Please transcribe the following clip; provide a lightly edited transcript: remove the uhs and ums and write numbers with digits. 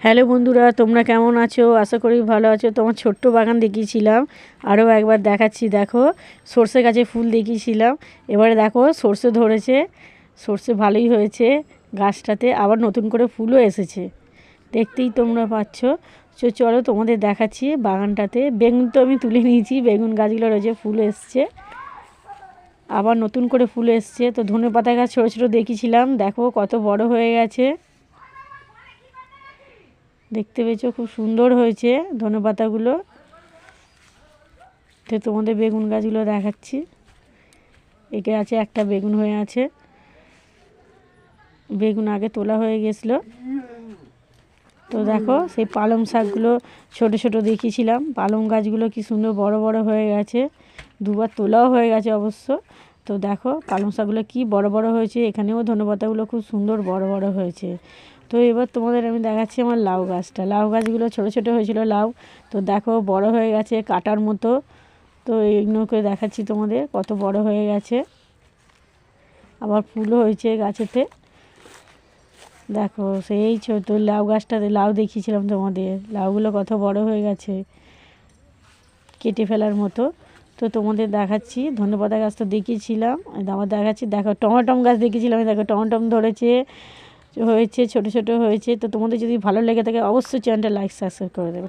Hello বন্ধুরা, তোমরা কেমন আছো? আশা করি ভালো আছো। তোমার ছোট্ট বাগান দেখিয়েছিলাম, আরও একবার দেখাচ্ছি। দেখো, সর্ষে গাছে ফুল দেখিয়েছিলাম, এবারে দেখো সর্ষে ধরেছে। সর্ষে ভালোই হয়েছে গাছটাতে, আবার নতুন করে ফুলও এসেছে, দেখতেই তোমরা পাচ্ছ। চলো তোমাদের দেখাচ্ছি বাগানটাতে। বেগুন তো আমি তুলে নিয়েছি, বেগুন গাছগুলো রয়েছে, ফুল এসছে, আবার নতুন করে ফুল এসছে। তো ধনেপাতা গাছ ছোটো ছোটো দেখিয়েছিলাম, দেখো কত বড় হয়ে গেছে, দেখতে পেয়েছো? খুব সুন্দর হয়েছে ধনেপাতাগুলো। তো তোমাদের বেগুন গাছগুলো দেখাচ্ছি। একে আছে একটা বেগুন হয়ে আছে, বেগুন আগে তোলা হয়ে গেছিলো। তো দেখো সেই পালং শাকগুলো ছোটো ছোটো দেখিয়েছিলাম, পালং গাছগুলো কি সুন্দর বড় বড় হয়ে গেছে, দুবার তোলাও হয়ে গেছে অবশ্য। তো দেখো পালং শাকগুলো কি বড় বড় হয়েছে, এখানেও ধনেপাতাগুলো খুব সুন্দর বড় বড় হয়েছে। তো এবার তোমাদের আমি দেখাচ্ছি আমার লাউ গাছটা। লাউ গাছগুলো ছোটো ছোটো হয়েছিল লাউ, তো দেখো বড় হয়ে গেছে কাটার মতো। তো এইগুলোকে দেখাচ্ছি তোমাদের, কত বড় হয়ে গেছে, আবার ফুলও হয়েছে গাছেতে। দেখো সেই ছোটো লাউ গাছটাতে লাউ দেখিয়েছিলাম তোমাদের, লাউগুলো কত বড় হয়ে গেছে, কেটে ফেলার মতো। তো তোমাদের দেখাচ্ছি ধনেপাতা গাছ তো দেখিয়েছিলাম, আবার দেখাচ্ছি। দেখো টমাটম গাছ দেখিয়েছিলাম, দেখো টমাটম ধরেছে, হয়েছে, ছোট ছোট হয়েছে। তো তোমাদের যদি ভালো লেগে থাকে অবশ্যই চ্যানেলটা লাইক সাবস্ক্রাইব করে দেবে।